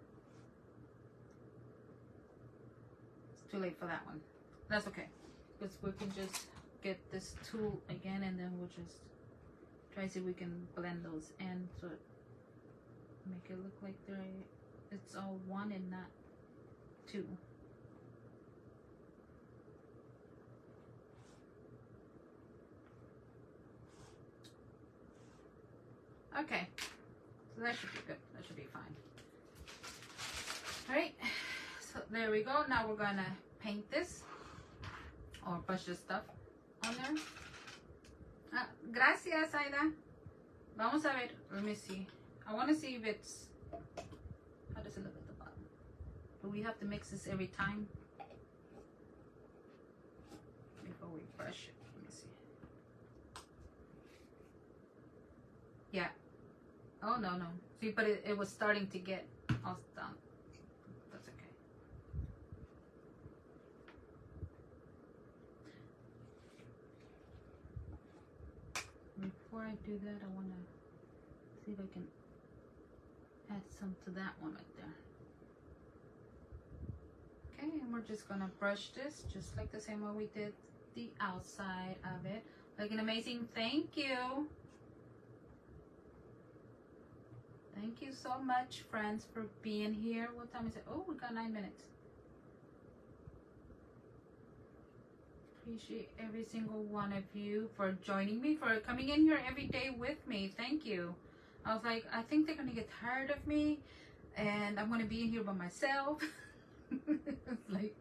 It's too late for that one. That's okay, because we can just get this tool again and then we'll just try to see if we can blend those in so it make it look like it's all one and not two. Okay, so that should be good. That should be fine. All right, so there we go. Now we're gonna paint this or brush this stuff on there. Gracias, Aida. Vamos a ver. Let me see. I want to see if it's. How does it look at the bottom? Do we have to mix this every time? Before we brush it. Let me see. Yeah. Oh, no. See, but it was starting to get all done. That's okay. Before I do that, I want to see if I can add some to that one right there. Okay, and we're just gonna brush this just like the same way we did the outside of it. Looking amazing. Thank you. Thank you so much, friends, for being here. What time is it? Oh, we got 9 minutes. Appreciate every single one of you for joining me, for coming in here every day with me. Thank you. I was like, I think they're gonna get tired of me and I'm gonna be in here by myself. It's like,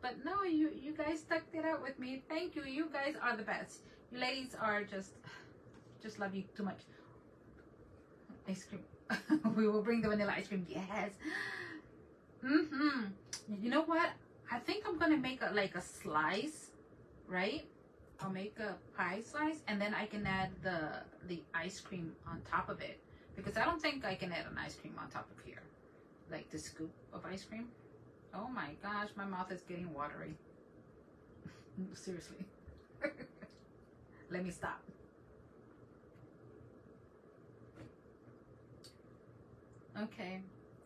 but no, you guys stuck it out with me. Thank you. You guys are the best. You ladies are just love you too much. Ice cream. We will bring the vanilla ice cream. Yes. You know what? I think I'm gonna make like a slice, right? I'll make a pie slice and then I can add the ice cream on top of it, because I don't think I can add an ice cream on top of here, like the scoop of ice cream. Oh my gosh, my mouth is getting watery. Seriously. Let me stop. Okay.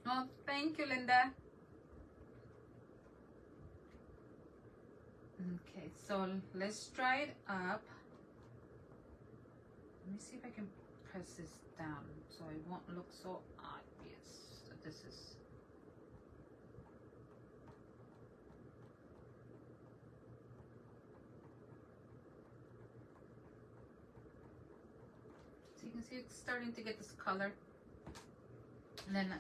Oh, thank you, Linda. Okay, so let's dry it up. Let me see if I can press this down so it won't look so obvious that this is. So you can see it's starting to get this color. And then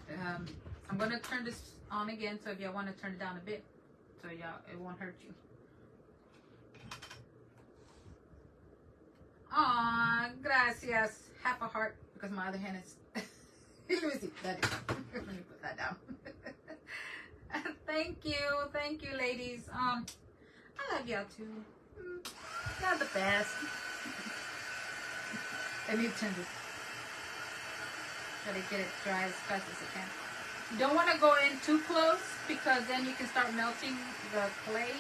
I'm going to turn this on again, so if y'all want to turn it down a bit, so y'all, it won't hurt you. Aw, gracias. Half a heart, because my other hand is. Let me see. Let me put that down. Thank you, ladies. I love y'all too. Y'all the best. Let me turn this. Try to get it dry as fast as I can. You don't want to go in too close, because then you can start melting the clay.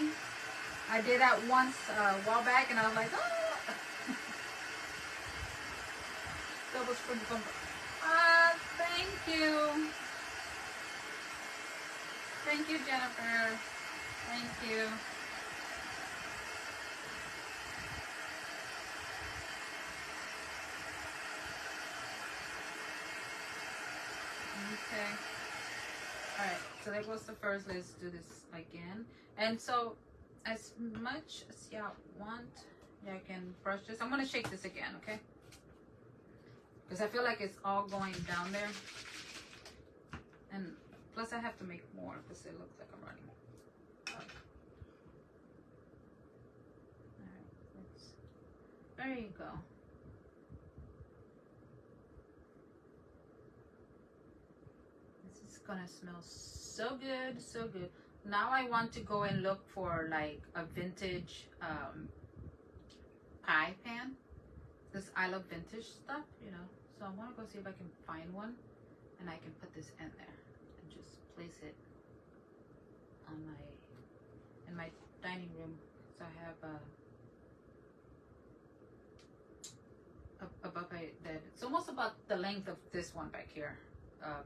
I did that once a while back, and I was like, oh. Double sprinkle bumper. Thank you. Thank you, Jennifer. Thank you. Okay. All right. So that was the first. Let's do this again. And so, as much as y'all want, y'all can brush this. I'm gonna shake this again, okay? Because I feel like it's all going down there. And plus I have to make more because it looks like I'm running. Alright, there you go. This is gonna smell so good, so good. Now I want to go and look for like a vintage pie pan. This I love vintage stuff, you know. So I want to go see if I can find one, and I can put this in there and just place it on in my dining room. So I have above that. It's almost about the length of this one back here,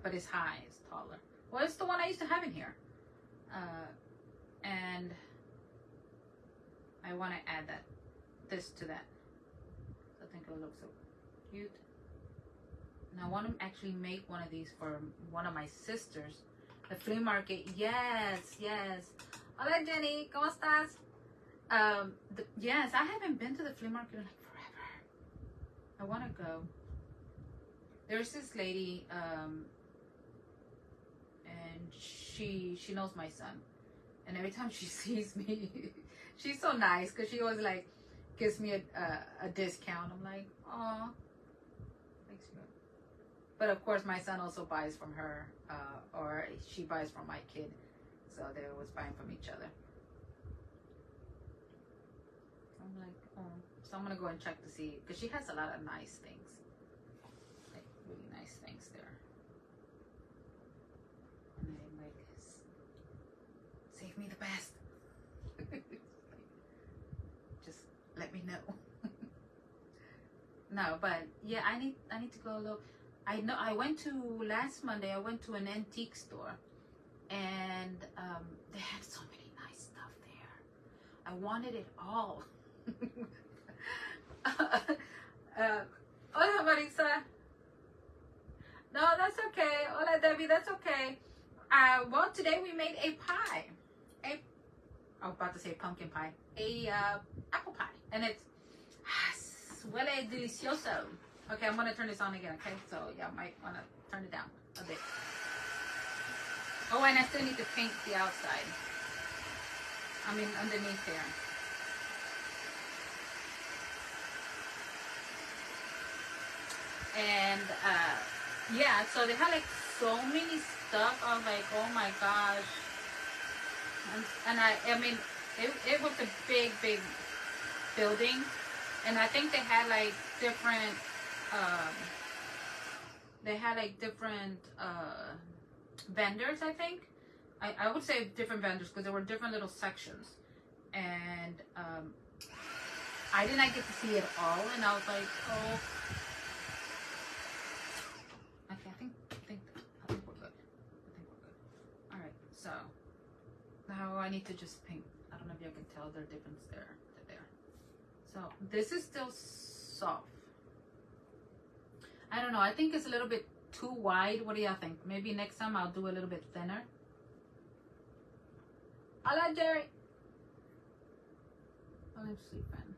but it's high, it's taller. Well, it's the one I used to have in here, and I want to add this to that. I think it'll look so cute. And I want to actually make one of these for one of my sisters. The flea market. Yes, yes. Hola, Jenny. ¿Cómo estás? Yes, I haven't been to the flea market in like forever. I want to go. There's this lady, and she knows my son. And every time she sees me, she's so nice, because she always like gives me a discount. I'm like, aw, thanks. But of course, my son also buys from her, or she buys from my kid, so they was buying from each other. I'm like, oh, so I'm gonna go and check to see, because she has a lot of nice things, like really nice things there. And I'm like, save me the best. Just let me know. No, but yeah, I need to go look. I know I went to last Monday. I went to an antique store, and they had so many nice stuff there. I wanted it all. Hola, Marisa. No, that's okay. Hola, Debbie. That's okay. Well, today we made a pie. I was about to say pumpkin pie. A apple pie, and it's huele delicioso. Okay, I'm gonna turn this on again. Okay, so yeah, I might wanna turn it down a bit. Oh, and I still need to paint the outside. I mean, underneath there. And yeah, so they had like so many stuff. I was like, oh my gosh. And I mean, it was a big building, and I think they had like different vendors. I think I would say different vendors, because there were different little sections, and I did not get to see it all, and I was like, oh, okay, I think we're good. All right, so now I need to just paint. I don't know if you can tell the difference there. So this is still soft. I don't know. I think it's a little bit too wide. What do y'all think? Maybe next time I'll do a little bit thinner. Hola, Jerry. Oh, I'm sleeping.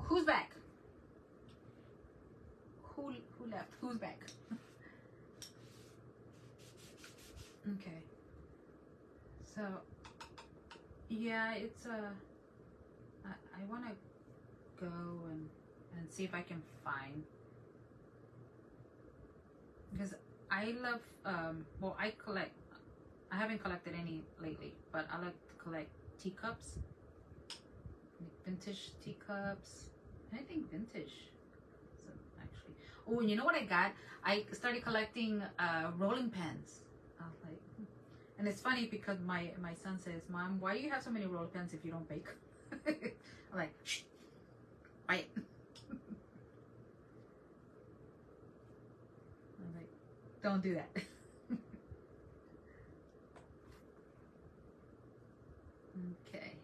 Who's back? Who left? Who's back? Okay. So yeah, it's I want to go and see if I can find, because I love well, I haven't collected any lately, but I like to collect teacups, vintage teacups, anything vintage. So actually, oh, and you know what I got? I started collecting rolling pins. I was like, and it's funny because my son says, "Mom, why do you have so many rolling pins if you don't bake?" I'm like, shh, quiet. I'm like, don't do that. Okay,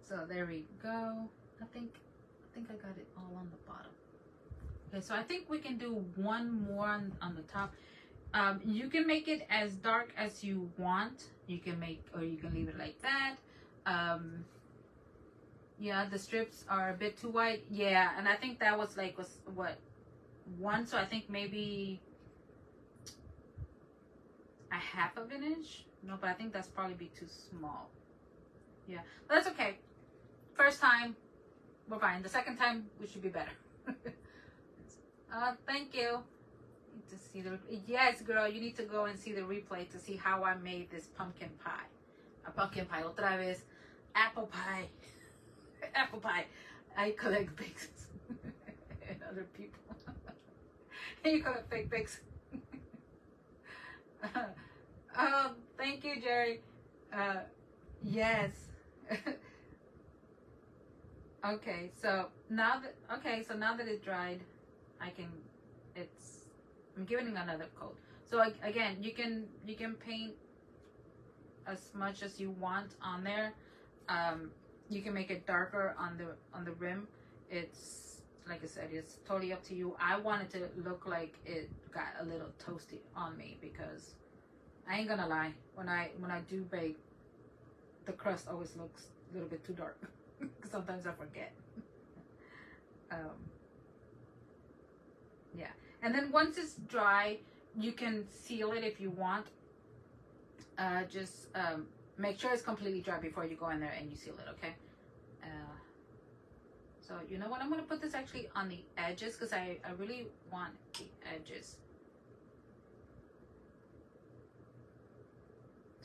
so there we go. I think I got it all on the bottom. Okay, so I think we can do one more on the top. You can make it as dark as you want. You can make, or you can leave it like that. Yeah, the strips are a bit too wide. Yeah, and I think that was what, one, so I think maybe a half of an inch. No, but I think that's probably be too small. Yeah, but that's okay. First time, we're fine. The second time, we should be better. Thank you. To see the, yes, girl, you need to go and see the replay to see how I made this pumpkin pie. A pumpkin pie, otra vez, apple pie. Apple pie. I collect pigs and other people. You collect fake pigs. Thank you, Jerry. Yes. Okay, so now that it's dried, I'm giving it another coat. So again, you can paint as much as you want on there. You can make it darker on the rim. It's, like I said, it's totally up to you. I want it to look like it got a little toasty on me, because I ain't gonna lie, when I do bake, the crust always looks a little bit too dark. Sometimes I forget. Yeah, and then once it's dry, you can seal it if you want. Just make sure it's completely dry before you go in there and you seal it, okay? So you know what, I'm gonna put this actually on the edges, because I really want the edges.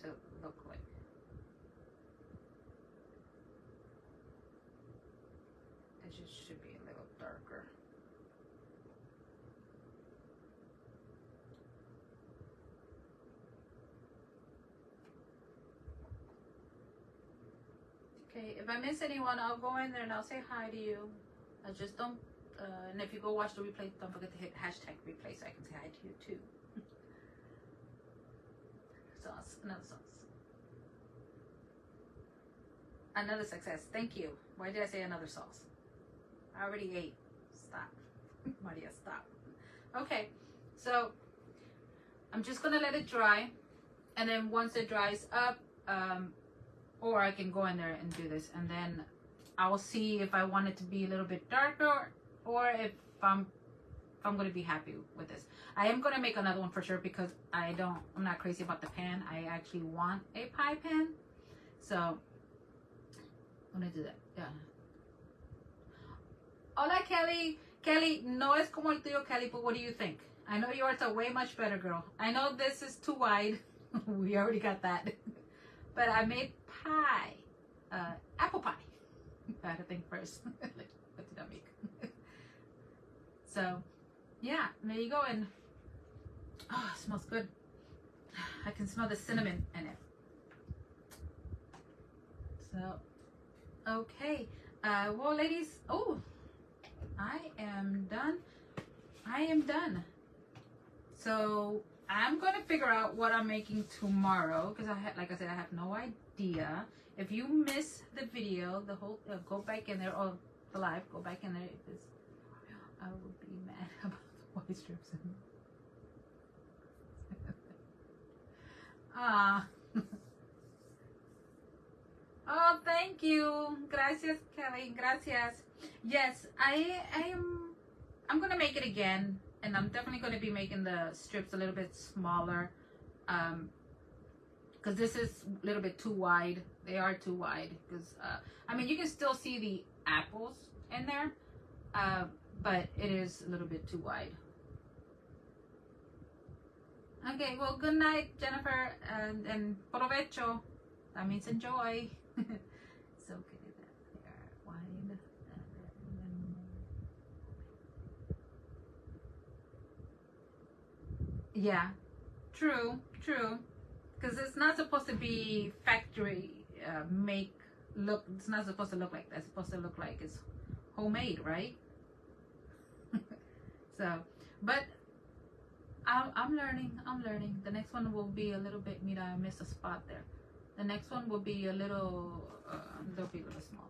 to look like. It just should be a little darker. Okay, if I miss anyone, I'll go in there and I'll say hi to you. I just don't, and if you go watch the replay, don't forget to hit hashtag replay so I can say hi to you too. Sauce, another sauce. Another success. Thank you. Why did I say another sauce? I already ate. Stop. Maria, stop. Okay, so I'm just gonna let it dry, and then once it dries up, or I can go in there and do this, and then I will see if I want it to be a little bit darker, or if I'm gonna be happy with this. I am gonna make another one for sure because I'm not crazy about the pan. I actually want a pie pan, so I'm gonna do that. Yeah. Hola, Kelly. Kelly, no es como el tuyo, Kelly, but what do you think? I know yours are way much better, girl. I know this is too wide. We already got that. But I made pie, apple pie. I had to think first. Like, what did I make? So, yeah, there you go. And oh, it smells good. I can smell the cinnamon in it. So, okay. Well, ladies, oh, I am done. I am done. So I'm gonna figure out what I'm making tomorrow because like I said, I have no idea. If you miss the video, the whole go back in there, or the live, go back in there. Because I would be mad about the white strips. Ah. Oh, thank you. Gracias, Kelly. Gracias. Yes, I'm gonna make it again, and I'm definitely gonna be making the strips a little bit smaller, because this is a little bit too wide. They are too wide because I mean, you can still see the apples in there, but it is a little bit too wide. Okay, well, good night, Jennifer, and provecho. That means enjoy. So okay, that wide. Yeah, true, because it's not supposed to be factory make look. It's not supposed to look like that. It's supposed to look like it's homemade, right? So, but I'm learning. The next one will be a little bit. Mira, I missed a spot there. The next one will be a little. They'll be a little small.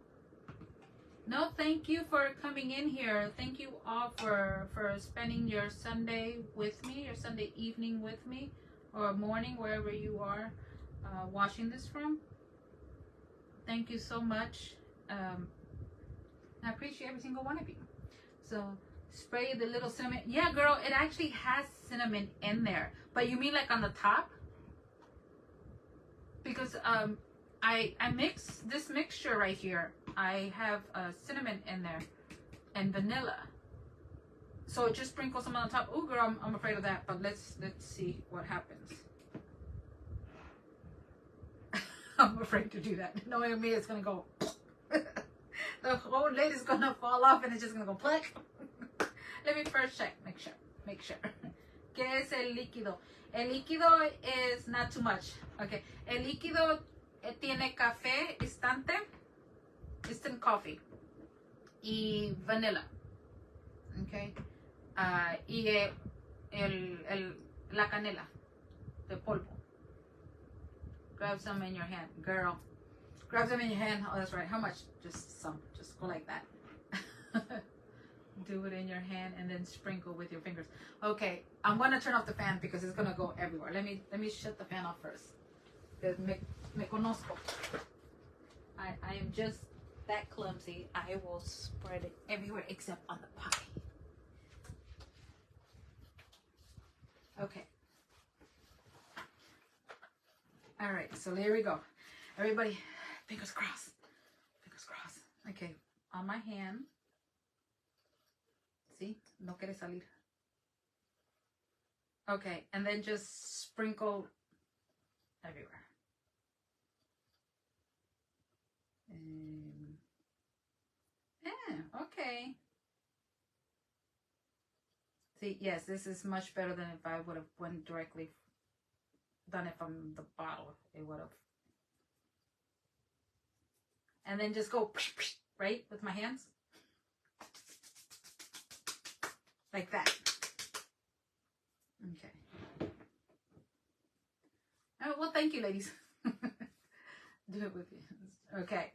No, thank you for coming in here. Thank you all for spending your Sunday with me, your Sunday evening with me, or morning, wherever you are watching this from. Thank you so much. I appreciate every single one of you. So spray the little cinnamon. Yeah, girl, it actually has cinnamon in there. But you mean like on the top? Because I mix this mixture right here. I have cinnamon in there and vanilla. So just sprinkle some on the top. Oh, girl, I'm afraid of that. But let's see what happens. I'm afraid to do that. Knowing me, it's gonna go. The whole lid is gonna fall off, and it's just gonna go click. Let me first check. Make sure. ¿Qué es el líquido? El líquido is not too much. Okay. El líquido tiene café instant coffee, y vanilla. Okay. Y la canela, the polvo. Grab some in your hand, girl. Grab some in your hand. Oh, that's right. How much? Just some. Just go like that. Do it in your hand and then sprinkle with your fingers. Okay, I'm gonna turn off the fan because it's gonna go everywhere. Let me shut the fan off first. Me conozco. I am just that clumsy. I will spread it everywhere except on the pie. Okay. All right, so there we go. Everybody, fingers crossed. Fingers crossed. Okay, on my hand. See? No quiere salir. Okay, and then just sprinkle everywhere. Yeah, okay. See, yes, this is much better than if I would have went directly done it from the bottle. It would have. And then just go, right, with my hands. Like that. Okay. Oh, well, thank you, ladies. Do it with you. Okay.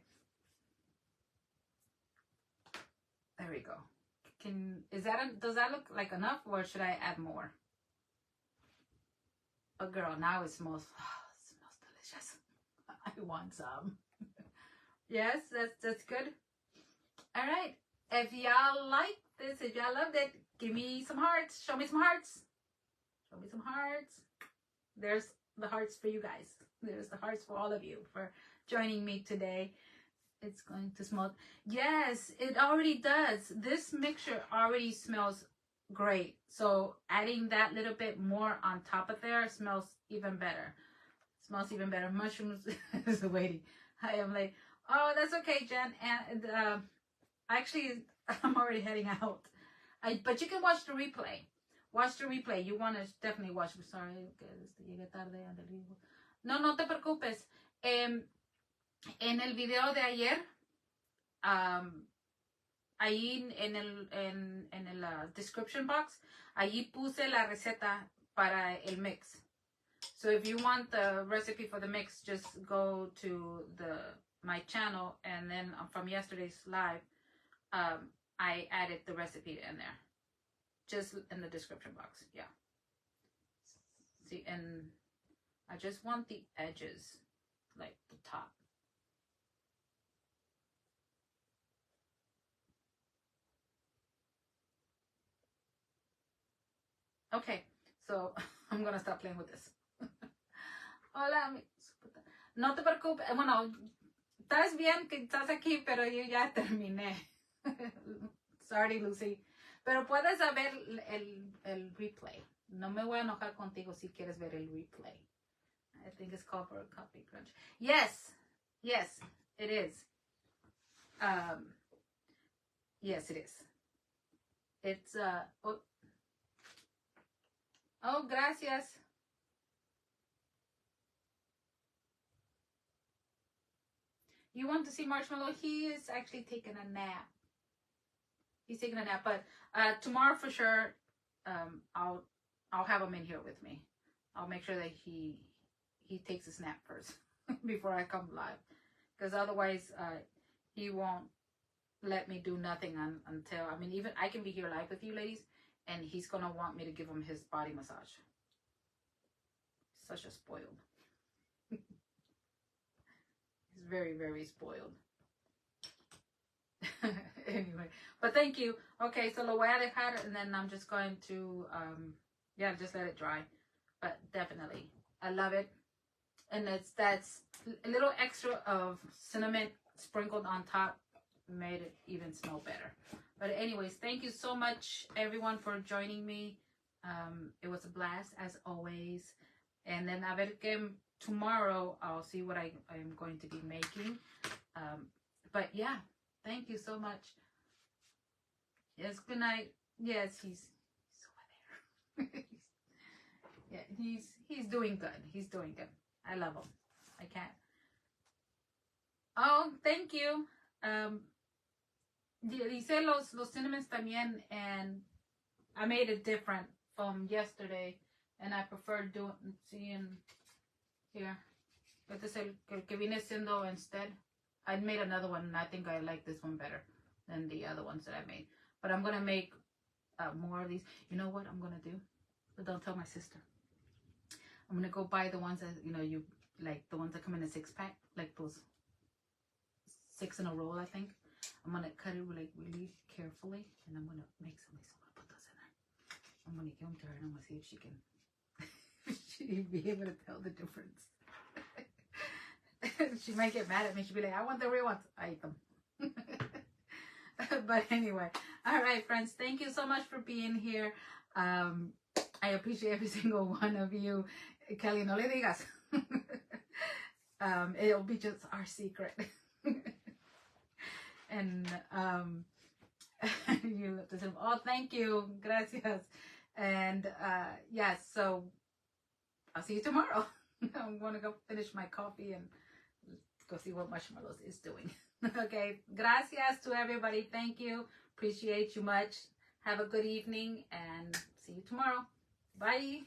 There we go. Does that look like enough, or should I add more? Oh, girl, now it smells, it smells delicious. I want some. Yes, that's good. All right. If y'all like this, if y'all loved it, give me some hearts. Show me some hearts. Show me some hearts. There's the hearts for you guys. There's the hearts for all of you for joining me today. It's going to smell. Yes, it already does. This mixture already smells great. So adding that little bit more on top of there smells even better. Smells even better. Mushrooms is waiting. I am like, oh, that's okay, Jen. And actually, I'm already heading out. But you can watch the replay. Watch the replay. You want to definitely watch. Sorry, llegué tarde. No te preocupes. En el video de ayer, ahí en el description box, ahí puse la receta para el mix. So if you want the recipe for the mix, just go to my channel, and then from yesterday's live, I added the recipe in there. Just in the description box, yeah. See, and I just want the edges, like the top. Okay, so I'm gonna stop playing with this. Hola, no te preocupes. Bueno, estás bien que estás aquí, pero yo ya terminé. Sorry, Lucy. Pero puedes ver el replay. No me voy a enojar contigo si quieres ver el replay. I think it's called for a copy crunch. Yes, yes, it is. Yes, it is. It's oh, gracias. You want to see Marshmallow? He is actually taking a nap. He's taking a nap, but tomorrow for sure, I'll have him in here with me. I'll make sure that he takes a nap first before I come live, because otherwise he won't let me do nothing until, I mean, even I can be here live with you ladies, and he's gonna want me to give him his body massage. Such a spoiled. He's very, very spoiled. Anyway, but thank you. Okay, so lo voy a dejar, and then I'm just going to yeah, just let it dry. But definitely, I love it. And that's a little extra of cinnamon sprinkled on top made it even smell better. But anyways, thank you so much everyone for joining me. It was a blast as always. And then a ver que tomorrow I'll see what I am going to be making. But yeah, thank you so much. Yes, good night. Yes, he's over there. Yeah, he's doing good. He's doing good. I love him. I can't. Oh, thank you. Hice los cinnamons también, and I made it different from yesterday, and I prefer seeing here. Este es el que viene siendo instead. I made another one, and I think I like this one better than the other ones that I made. But I'm gonna make more of these. You know what I'm gonna do? But don't tell my sister. I'm gonna go buy the ones that, you know, you like, the ones that come in a 6-pack, like those 6 in a roll, I think. I'm gonna cut it like really carefully, and I'm gonna make some of these. I'm gonna put those in there. I'm gonna give them to her, and I'm gonna see if she can she'd be able to tell the difference. She might get mad at me. She'd be like, I want the real ones. I eat them. But anyway, all right, friends, thank you so much for being here. I appreciate every single one of you. Kelly, no le digas. It'll be just our secret. And you left us. Oh, thank you. Gracias. And yes, so I'll see you tomorrow. I'm going to go finish my coffee and go see what Marshmallows is doing. Okay. Gracias to everybody. Thank you. Appreciate you much. Have a good evening and see you tomorrow. Bye.